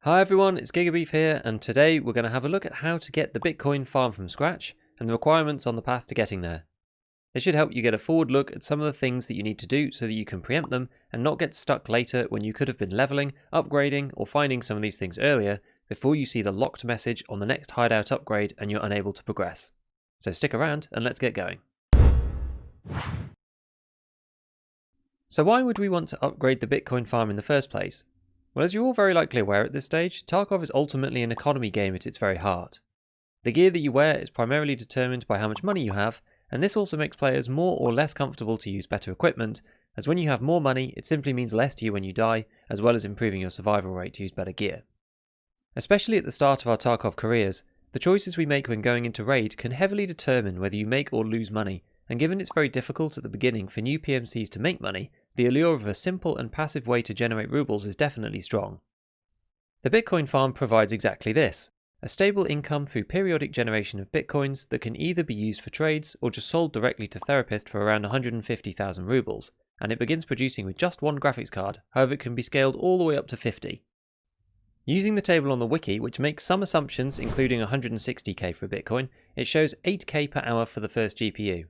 Hi everyone, it's Gigabeef here, and today we're going to have a look at how to get the Bitcoin farm from scratch and the requirements on the path to getting there. This should help you get a forward look at some of the things that you need to do so that you can preempt them and not get stuck later when you could have been leveling, upgrading, or finding some of these things earlier before you see the locked message on the next hideout upgrade and you're unable to progress. So stick around and let's get going. So why would we want to upgrade the Bitcoin farm in the first place? Well, as you're all very likely aware at this stage, Tarkov is ultimately an economy game at its very heart. The gear that you wear is primarily determined by how much money you have, and this also makes players more or less comfortable to use better equipment, as when you have more money, it simply means less to you when you die, as well as improving your survival rate to use better gear. Especially at the start of our Tarkov careers, the choices we make when going into raid can heavily determine whether you make or lose money, and given it's very difficult at the beginning for new PMCs to make money, the allure of a simple and passive way to generate rubles is definitely strong. The Bitcoin farm provides exactly this, a stable income through periodic generation of Bitcoins that can either be used for trades or just sold directly to therapists for around 150,000 rubles, and it begins producing with just one graphics card, however it can be scaled all the way up to 50. Using the table on the Wiki, which makes some assumptions including 160k for a Bitcoin, it shows 8k per hour for the first GPU.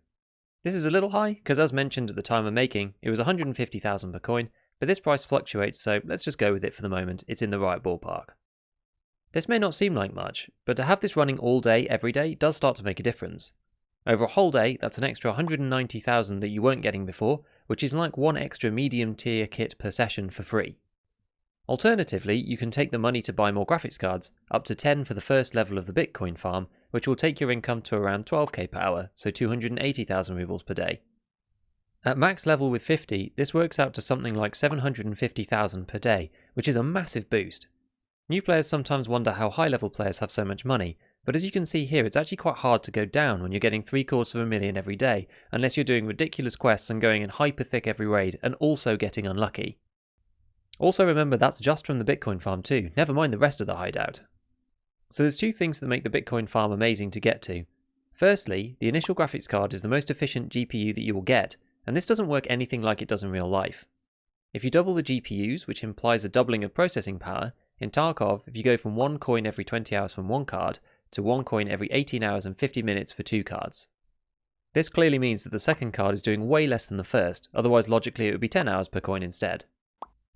This is a little high, because as mentioned at the time of making, it was 150,000 per coin, but this price fluctuates, so let's just go with it for the moment, it's in the right ballpark. This may not seem like much, but to have this running all day, every day, does start to make a difference. Over a whole day, that's an extra 190,000 that you weren't getting before, which is like one extra medium tier kit per session for free. Alternatively, you can take the money to buy more graphics cards, up to 10 for the first level of the Bitcoin farm, which will take your income to around 12k per hour, so 280,000 rubles per day. At max level with 50, this works out to something like 750,000 per day, which is a massive boost. New players sometimes wonder how high level players have so much money, but as you can see here, it's actually quite hard to go down when you're getting 750,000 every day, unless you're doing ridiculous quests and going in hyper thick every raid, and also getting unlucky. Also remember that's just from the Bitcoin farm too, never mind the rest of the hideout. So there's two things that make the Bitcoin farm amazing to get to. Firstly, the initial graphics card is the most efficient GPU that you will get, and this doesn't work anything like it does in real life. If you double the GPUs, which implies a doubling of processing power, in Tarkov, if you go from 1 coin every 20 hours from one card, to 1 coin every 18 hours and 50 minutes for 2 cards. This clearly means that the second card is doing way less than the first, otherwise logically it would be 10 hours per coin instead.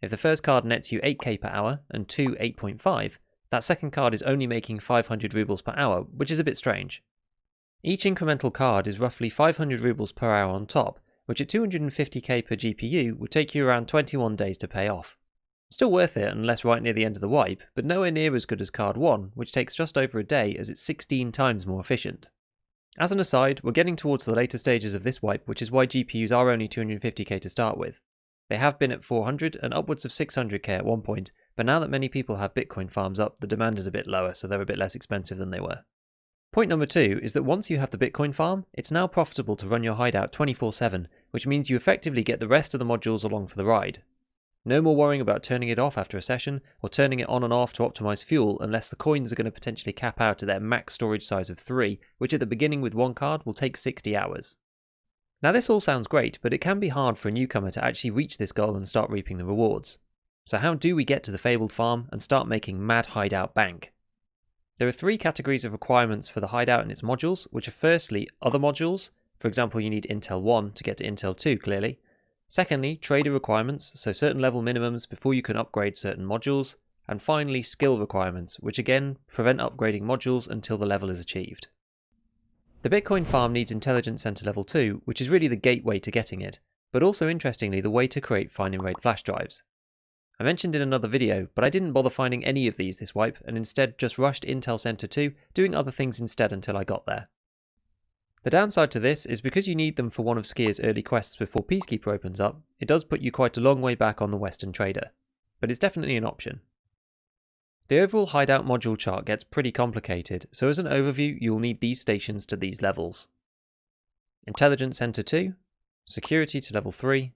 If the first card nets you 8k per hour, and 2 8.5, that second card is only making 500 rubles per hour, which is a bit strange. Each incremental card is roughly 500 rubles per hour on top, which at 250k per GPU would take you around 21 days to pay off. Still worth it unless right near the end of the wipe, but nowhere near as good as card 1, which takes just over a day as it's 16 times more efficient. As an aside, we're getting towards the later stages of this wipe, which is why GPUs are only 250k to start with. They have been at 400 and upwards of 600k at one point, but now that many people have Bitcoin farms up, the demand is a bit lower, so they're a bit less expensive than they were. Point number 2 is that once you have the Bitcoin farm, it's now profitable to run your hideout 24/7, which means you effectively get the rest of the modules along for the ride. No more worrying about turning it off after a session, or turning it on and off to optimize fuel unless the coins are going to potentially cap out at their max storage size of 3, which at the beginning with one card will take 60 hours. Now this all sounds great, but it can be hard for a newcomer to actually reach this goal and start reaping the rewards. So how do we get to the fabled farm and start making mad hideout bank? There are 3 categories of requirements for the hideout and its modules, which are firstly other modules, for example you need Intel 1 to get to Intel 2 clearly. Secondly, trader requirements, so certain level minimums before you can upgrade certain modules. And finally, skill requirements, which again prevent upgrading modules until the level is achieved. The Bitcoin farm needs Intelligence Center level 2, which is really the gateway to getting it, but also interestingly the way to create find and raid flash drives. I mentioned in another video, but I didn't bother finding any of these this wipe and instead just rushed Intel Center 2, doing other things instead until I got there. The downside to this is because you need them for one of Skier's early quests before Peacekeeper opens up, it does put you quite a long way back on the Western trader, but it's definitely an option. The overall hideout module chart gets pretty complicated, so as an overview you'll need these stations to these levels. Intelligence Center 2, Security to level 3,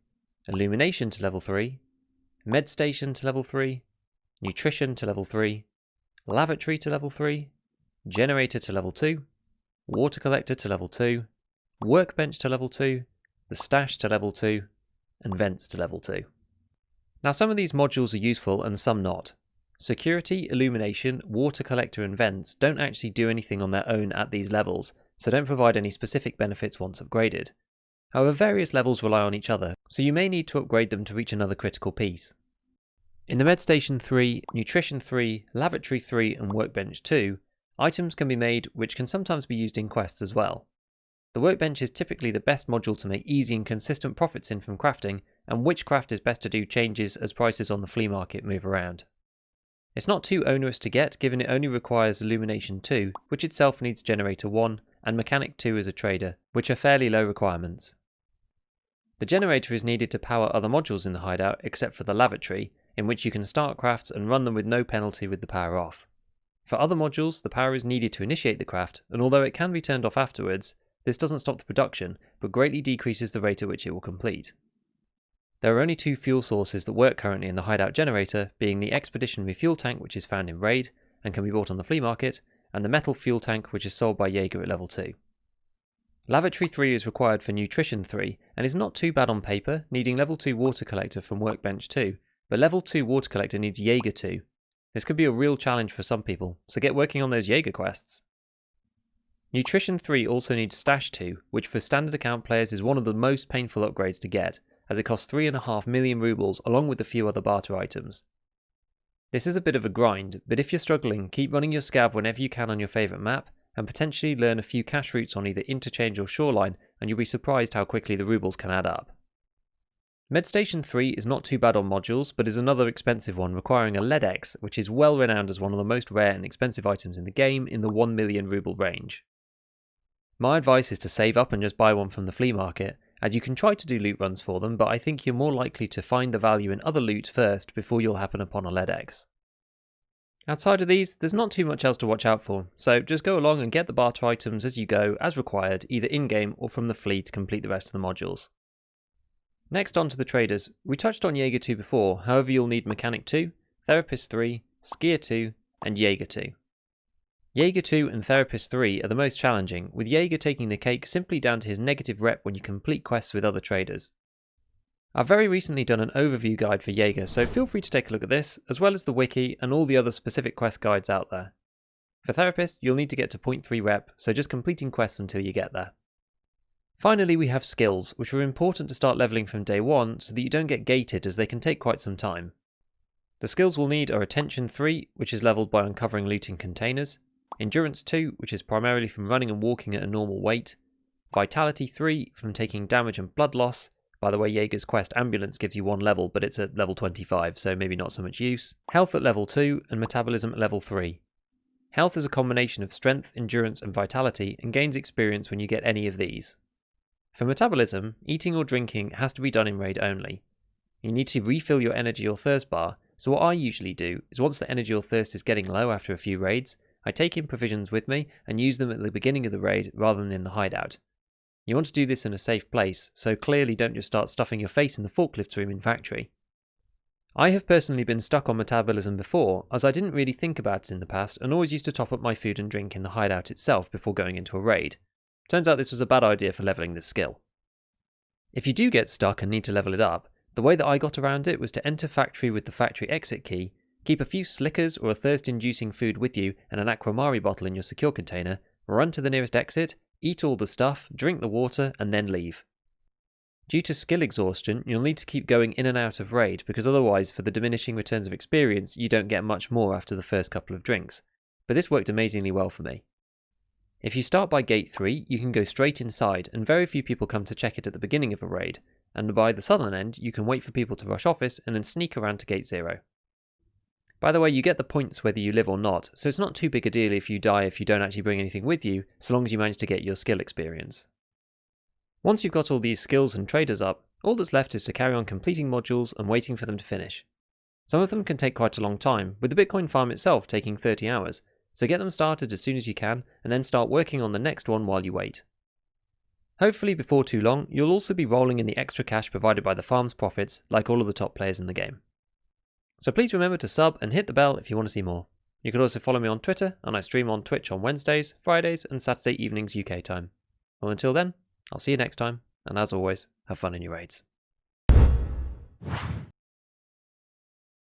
Illumination to level 3, Med Station to level 3, Nutrition to level 3, Lavatory to level 3, Generator to level 2, Water Collector to level 2, Workbench to level 2, the Stash to level 2, and Vents to level 2. Now some of these modules are useful and some not. Security, illumination, water collector and vents don't actually do anything on their own at these levels, so don't provide any specific benefits once upgraded. However, various levels rely on each other, so you may need to upgrade them to reach another critical piece. In the Med Station 3, Nutrition 3, Lavatory 3 and Workbench 2, items can be made which can sometimes be used in quests as well. The Workbench is typically the best module to make easy and consistent profits in from crafting, and witchcraft is best to do changes as prices on the flea market move around. It's not too onerous to get, given it only requires Illumination 2, which itself needs Generator 1, and Mechanic 2 as a trader, which are fairly low requirements. The generator is needed to power other modules in the hideout except for the lavatory, in which you can start crafts and run them with no penalty with the power off. For other modules, the power is needed to initiate the craft, and although it can be turned off afterwards, this doesn't stop the production, but greatly decreases the rate at which it will complete. There are only two fuel sources that work currently in the hideout generator, being the expeditionary fuel tank, which is found in Raid and can be bought on the flea market, and the metal fuel tank, which is sold by Jaeger at level 2. Lavatory 3 is required for Nutrition 3 and is not too bad on paper, needing level 2 water collector from Workbench 2, but level 2 water collector needs Jaeger 2. This could be a real challenge for some people, so get working on those Jaeger quests. Nutrition 3 also needs Stash 2, which for standard account players is one of the most painful upgrades to get, as it costs 3.5 million rubles along with a few other barter items. This is a bit of a grind, but if you're struggling, keep running your scab whenever you can on your favourite map, and potentially learn a few cash routes on either Interchange or Shoreline, and you'll be surprised how quickly the rubles can add up. Medstation 3 is not too bad on modules, but is another expensive one requiring a LEDX, which is well renowned as one of the most rare and expensive items in the game in the 1 million ruble range. My advice is to save up and just buy one from the flea market, as you can try to do loot runs for them, but I think you're more likely to find the value in other loot first before you'll happen upon a LEDX. Outside of these, there's not too much else to watch out for, so just go along and get the barter items as you go, as required, either in-game or from the flea to complete the rest of the modules. Next on to the traders. We touched on Jaeger 2 before, however you'll need Mechanic 2, Therapist 3, Skier 2, and Jaeger 2. Jaeger 2 and Therapist 3 are the most challenging, with Jaeger taking the cake simply down to his negative rep when you complete quests with other traders. I've very recently done an overview guide for Jaeger, so feel free to take a look at this, as well as the wiki and all the other specific quest guides out there. For Therapist, you'll need to get to 0.3 rep, so just completing quests until you get there. Finally, we have skills, which are important to start leveling from day 1 so that you don't get gated, as they can take quite some time. The skills we'll need are Attention 3, which is leveled by uncovering loot in containers, Endurance 2, which is primarily from running and walking at a normal weight, Vitality 3, from taking damage and blood loss. By the way, Jaeger's quest Ambulance gives you 1 level, but it's at level 25, so maybe not so much use. Health at level 2, and Metabolism at level 3. Health is a combination of Strength, Endurance and Vitality, and gains experience when you get any of these. For Metabolism, eating or drinking has to be done in raid only. You need to refill your energy or thirst bar, so what I usually do is once the energy or thirst is getting low after a few raids, I take in provisions with me and use them at the beginning of the raid rather than in the hideout. You want to do this in a safe place, so clearly don't just start stuffing your face in the forklift room in factory. I have personally been stuck on metabolism before, as I didn't really think about it in the past and always used to top up my food and drink in the hideout itself before going into a raid. Turns out this was a bad idea for leveling this skill. If you do get stuck and need to level it up, the way that I got around it was to enter factory with the factory exit key, keep a few slickers or a thirst-inducing food with you and an aquamari bottle in your secure container, run to the nearest exit, eat all the stuff, drink the water, and then leave. Due to skill exhaustion, you'll need to keep going in and out of raid, because otherwise, for the diminishing returns of experience, you don't get much more after the first couple of drinks. But this worked amazingly well for me. If you start by gate 3, you can go straight inside, and very few people come to check it at the beginning of a raid, and by the southern end, you can wait for people to rush office and then sneak around to gate 0. By the way, you get the points whether you live or not, so it's not too big a deal if you die if you don't actually bring anything with you, so long as you manage to get your skill experience. Once you've got all these skills and traders up, all that's left is to carry on completing modules and waiting for them to finish. Some of them can take quite a long time, with the Bitcoin farm itself taking 30 hours, so get them started as soon as you can, and then start working on the next one while you wait. Hopefully before too long, you'll also be rolling in the extra cash provided by the farm's profits, like all of the top players in the game. So please remember to sub and hit the bell if you want to see more. You could also follow me on Twitter, and I stream on Twitch on Wednesdays, Fridays and Saturday evenings UK time. Well, until then, I'll see you next time, and as always, have fun in your raids.